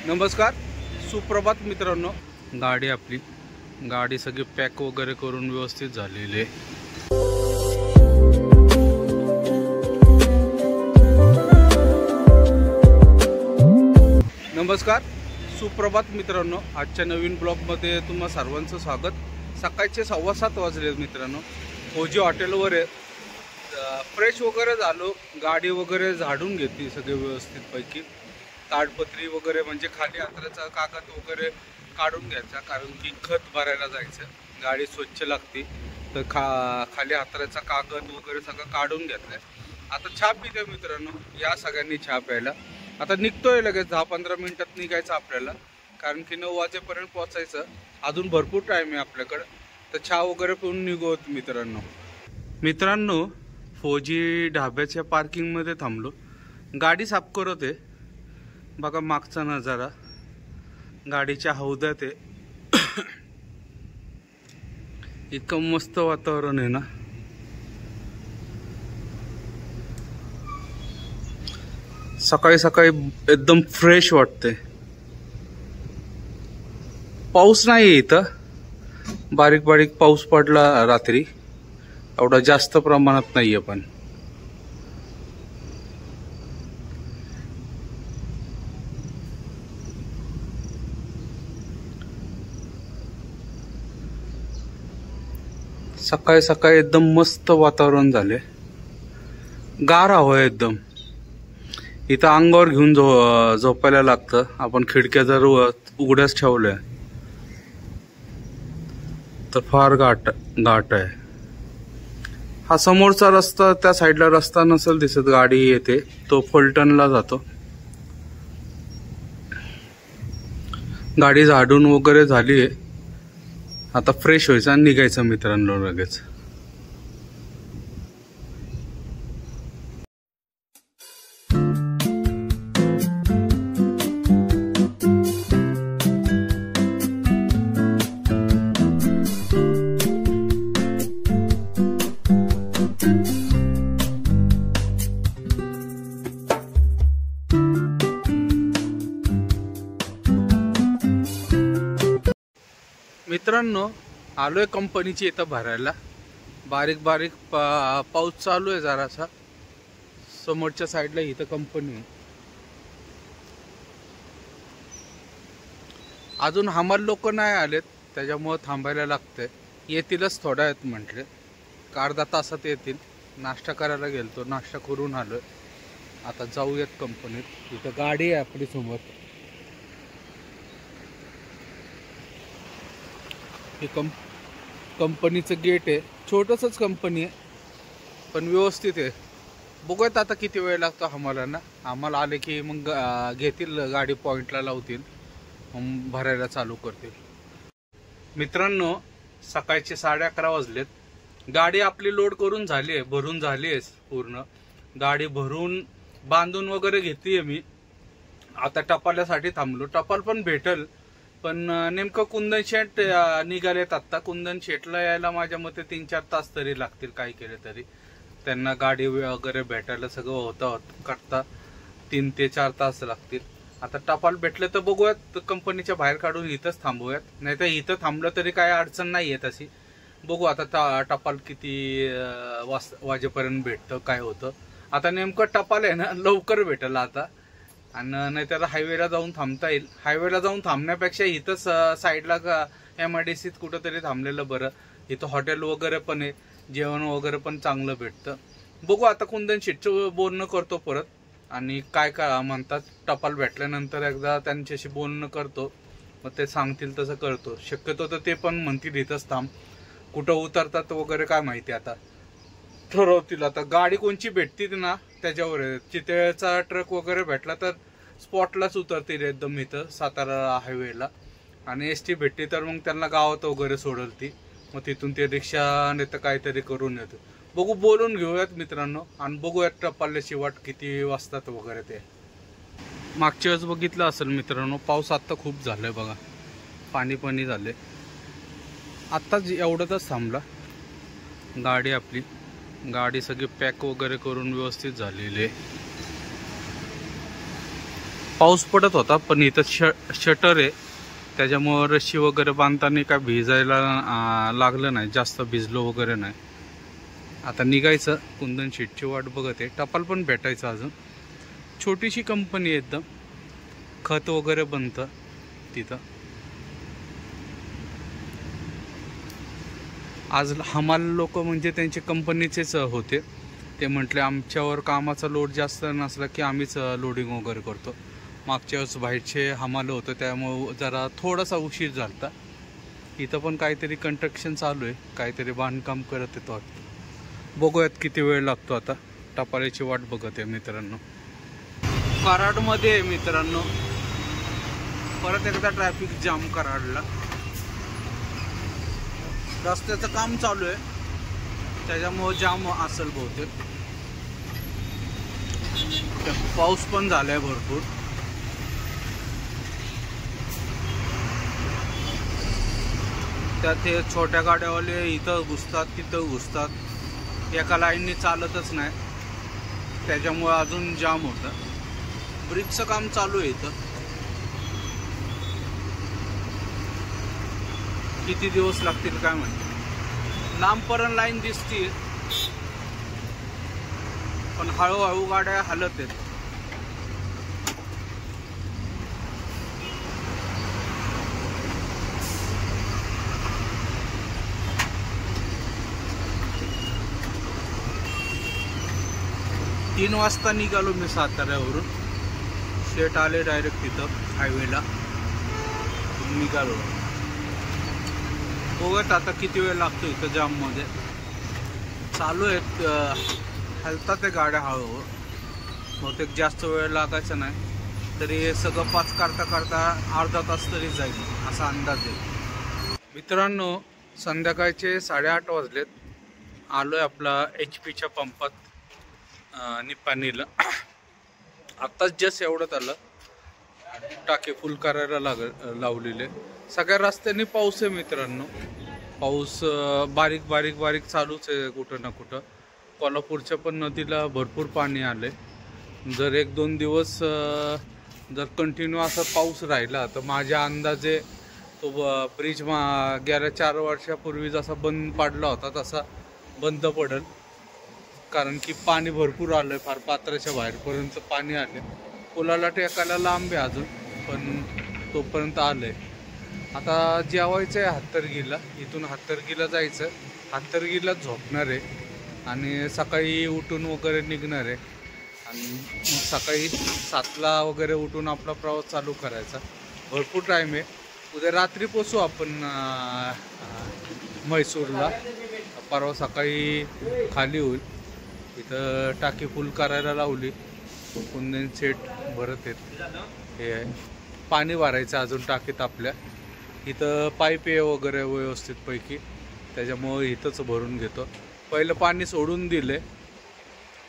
नमस्कार, सुप्रभात मित्रांनो। गाडी सगळी पॅक वगैरे करून व्यवस्थित झालेली आहे। नमस्कार, सुप्रभात मित्रांनो। आजच्या नवीन ब्लॉगमध्ये तुम्हा सर्वांचं स्वागत। सकाळचे 7:15 वाजले मित्रांनो। फौजी हॉटेलवर आहे। फ्रेश वगैरे झालो, गाडी वगैरे झाडून घेतली सगळे व्यवस्थित पैकी। ताडपत्री वगैरे म्हणजे खाली अंतराचा कागद वगैरे काढून घ्यायचा, कारण की खत भरायला जायचं, गाडी स्वच्छ लागते। तर खाली अंतराचा कागद वगैरे सगळं काढून घेतलंय। आता चहा पिते मित्रांनो, या सगळ्यांनी चहा प्यायला। आता निघतोय लगेच, 10-15 मिनिटात निघायचं आपल्याला, कारण की 9 वाजेपर्यंत पोहोचायचं। अजून भरपूर टाइम आहे आपल्याकडे, तर चहा वगैरे पिऊन निघूत मित्रांनो। फौजी ढाब्याच्या पार्किंग मध्ये थांबलो, गाडी साफ करत आहे। बघा मागचा नजारा, गाडीच्या हौदात आहे। इतकं मस्त वातावरण आहे ना। सकाळी सकाळी एकदम फ्रेश वाटते। पाऊस नाही इथं, बारीक बारीक पाऊस पडला रात्री, एवढा जास्त प्रमाणात नाहीये। पण सकाळी सकाळी एकदम मस्त वातावरण झाले, गार हवा एकदम। इथं अंगावर घेऊन झोपायला लागतं। आपण खिडक्या जर उघड्याच ठेवल्या तर फार घाट आहे। हा समोरचा रस्ता, त्या साईडला रस्ता नसेल दिसत, गाडी येते तो फलटणला जातो। गाडी झाडून वगैरे झाली आहे, आता फ्रेश व्हायचं आणि निघायचं मित्रांनो लगेच। मित्रांनो आलोय कंपनीची इथं भरायला। बारीक बारीक पाऊस चालू आहे जरासा। समोरच्या साईडला इथं कंपनी आहे। अजून हमाल लोक नाही आलेत, त्याच्यामुळे थांबायला लागतंय। येतीलच थोड्या वेळात म्हटले, अर्धा तासात येतील। नाश्ता करायला गेलतो, नाश्ता करून आलोय। आता जाऊयात कंपनीत। इथं गाडी आहे आपली समोर। हे कंपनीचं गेट आहे, छोटंसंच कंपनी आहे पण व्यवस्थित आहे। बघूयात आता किती वेळ लागतो आम्हाला ना। आम्हाला आले की मग घेतील गाडी, पॉइंटला लावतील, मग भरायला चालू करतील। मित्रांनो सकाळचे 11:30 वाजलेत। गाडी आपली लोड करून झाली आहे, भरून झाली आहे पूर्ण। गाडी भरून बांधून वगैरे घेतली आहे मी। आता टपाल्यासाठी थांबलो, टपाल पण भेटल, पण नेमकं कुंदन शेट निघालेत आता। कुंदन शेटला यायला माझ्या मते 3-4 तास तरी लागतील, काही केले तरी। त्यांना गाडी वगैरे भेटायला सगळं करता 3 ते 4 तास लागतील। आता टपाल भेटले तर बघूयात, कंपनीच्या बाहेर काढून इथंच थांबूयात, नाही तर इथं थांबलं तरी काय अडचण नाही आहे तशी। बघू आता टपाल किती वाजेपर्यंत भेटतं, काय होतं। आता नेमकं टपाल आहे ना लवकर भेटल आता, आणि नाही त्याला हायवेला जाऊन थांबता येईल। हायवेला जाऊन थांबण्यापेक्षा इथंच साईडला MIDCत कुठंतरी थांबलेलं बरं। इथं हॉटेल वगैरे पण आहे, जेवण वगैरे पण चांगलं भेटतं। बघू आता कुंदन शेटचं बोलणं करतो परत, आणि काय काय म्हणतात टपाल भेटल्यानंतर एकदा त्यांच्याशी बोलणं करतो, मग ते सांगतील तसं करतो। शक्यतो तर ते पण म्हणतील इथंच थांब, कुठं उतरतात वगैरे काय माहिती, आता ठरवतील। आता गाडी कोणची भेटती ना त्याच्यावर आहे। चितळेचा ट्रक वगैरे भेटला तर स्पॉटलाच उतरतील एकदम इथं सातारा हायवेला, आणि ST भेटली तर मग त्यांना गावात वगैरे सोडल ती, मग तिथून ते रिक्षा नाही तर काहीतरी करून येतं। बघू, बोलून घेऊयात मित्रांनो, आणि बघूयात टपाल्याची वाट किती वाजतात वगैरे ते। मागच्या वेळेस बघितलं असेल मित्रांनो, पाऊस आत्ता खूप झालाय बघा, पाणी झाले। आत्ताच एवढंच थांबला। गाडी सगळी पॅक वगैरे करून व्यवस्थित झालेली आहे। पाऊस पडत होता पण इथं शटर आहे, त्याच्यामुळं रशी वगैरे बांधताना काय भिजायला लागलं नाही, जास्त भिजलो वगैरे नाही. आता निघायचं, कुंदन शेटची वाट बघत आहे. टपाल पण भेटायचं अजून. छोटीशी कंपनी आहे एकदम, खत वगैरे बनतं तिथं. आज हमाल लोक म्हणजे त्यांचे कंपनीचेच होते. ते म्हटले आमच्यावर कामाचा लोड जास्त नसला की आम्हीच लोडिंग वगैरे करतो. मागच्या वेळेस बाहेरचे हमाल होतं त्यामुळं जरा थोडासा उशीर झाला. इथं पण काहीतरी कंस्ट्रक्शन चालू आहे, काहीतरी बांधकाम करत येतो वाटतं. बघूयात किती वेळ लागतो. आता टपाल्याची वाट बघत आहे मित्रांनो. कराडमध्ये आहे मित्रांनो, परत एकदा ट्रॅफिक जाम कराडला. रस्त्याचं काम चालू आहे त्याच्यामुळे जाम असेल बहुतेक. पाऊस पण झालाय भरपूर. त्यात हे छोट्या गाड्यावाले इथं घुसतात तिथं घुसतात, एका लाईननी चालतच नाही, त्याच्यामुळे अजून जाम होतं. ब्रिजचं काम चालू आहे इथं. किती दिवस लागतील काय माहिती. लांबपर्यंत लाईन दिसते पण हळूहळू गाड्या हलत आहेत. तीन वाजता निघालो मी साताऱ्यावरून. शेट आले डायरेक्ट तिथं हायवेला, निघालो. बघत आता किती वेळ लागतो इथं जाममध्ये. चालू आहेत, हलतात ते गाड्या हळूहळू. बहुतेक जास्त वेळ लागायचा नाही, तरी हे सगळं पाच करता करता अर्धा तास तरी जाईल असा अंदाज आहे. मित्रांनो संध्याकाळचे 8:30 वाजलेत. आलोय आपला HP च्या पंपात निपाणीला. आत्ताच जस्ट एवढंच आलं, टाके फुल करायला लावलेले. सगळ्या रस्त्यांनी पाऊस आहे मित्रांनो. पाऊस बारीक बारीक बारीक चालूच आहे कुठं ना कुठं. कोल्हापूरच्या पण नदीला भरपूर पाणी आले. जर 1-2 दिवस जर कंटिन्यू असा पाऊस राहिला तर माझ्या अंदाजे तो ब्रिज गेल्या 4 वर्षापूर्वी जसा बंद पाडला होता तसा बंद पडेल. कारण की पाणी भरपूर आलं आहे, फार पात्राच्या बाहेरपर्यंत पाणी आले. पुलाला टेकायला लांब आहे अजून, पण तोपर्यंत आलं आहे. आता जेवायचं आहे हातरगीला, इथून हातरगीला जायचं. हातरगीला झोपणार आहे आणि सकाळी उठून वगैरे निघणार आहे. आणि मग सकाळी 7ला वगैरे उठून आपला प्रवास चालू करायचा. भरपूर टाईम आहे. उद्या रात्री पोचू आपण म्हैसूरला. परवा सकाळी खाली होईल. इथं टाकी फुल करायला लावली, कुंदन सेट भरत आहेत. हे आहे पाणी भरायचं अजून टाकीत आपल्या. इथं पाईप आहे वगैरे व्यवस्थितपैकी, त्याच्यामुळं इथंच भरून घेतो. पहिलं पाणी सोडून दिले.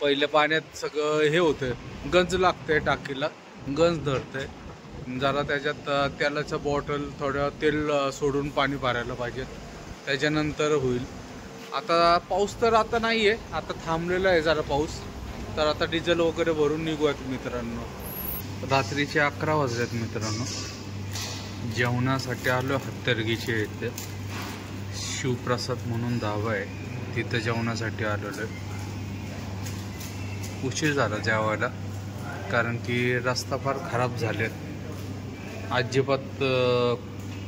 पहिल्या पाण्यात सगळं हे होतं, गंज लागतंय टाकीला, गंज धरतंय. जरा त्याच्यात तेलाचं बॉटल, थोडं तेल सोडून पाणी भरायला पाहिजे, त्याच्यानंतर होईल. आता पाऊस तर आता नाही आहे, आता थांबलेला आहे जरा पाऊस. तर आता डिझेल वगैरे भरून निघूयात मित्रांनो. रात्रीचे 11 वाजलेत मित्रांनो. जेवणासाठी आलो हत्तरगीचे इथे. शिवप्रसाद म्हणून धाबा आहे, तिथं जेवणासाठी आलेलो आहे. उशीर झाला जेवायला कारण की रस्ता फार खराब झालेत. अजिबात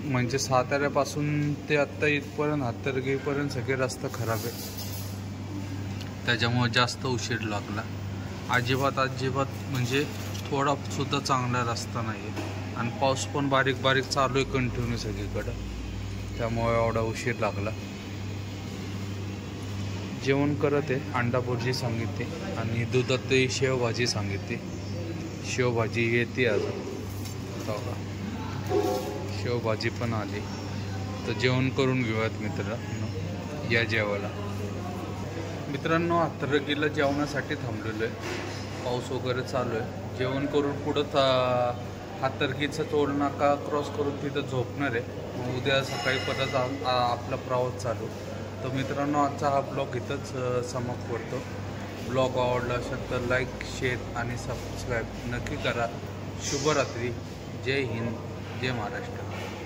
म्हणजे साताऱ्यापासून ते आत्ता इथपर्यंत हत्तरगीपर्यंत सगळे रस्ता खराब आहे, त्याच्यामुळे जास्त उशीर लागला. अजिबात म्हणजे थोडा सुद्धा चांगला रस्ता नाही आहे. आणि पाऊस पण बारीक बारीक चालू आहे कंटिन्यू सगळीकडं, त्यामुळे एवढा उशीर लागला. जेवण करत आहे. अंडा भुर्जी सांगितली आणि दुधातही शेवभाजी सांगितली. शेवभाजी येते अजून, शेवभाजी पण आली. तर जेवण करून घेऊयात मित्रांनो, या जेवायला. मित्रांनो हत्तरगीला जेवणासाठी थांबलेलो आहे. पाऊस वगैरे चालू आहे. जेवण करून पुढं हत्तरगीचा टोल नाका क्रॉस करून तिथं झोपणार आहे. मग उद्या सकाळी परत आपला प्रवास चालू. तर मित्रांनो आजचा हा ब्लॉग इथंच समाप्त करतो. ब्लॉग आवडला असेल तर लाईक, शेअर आणि सबस्क्राईब नक्की करा. शुभरात्री. जय हिंद, जय महाराष्ट्र.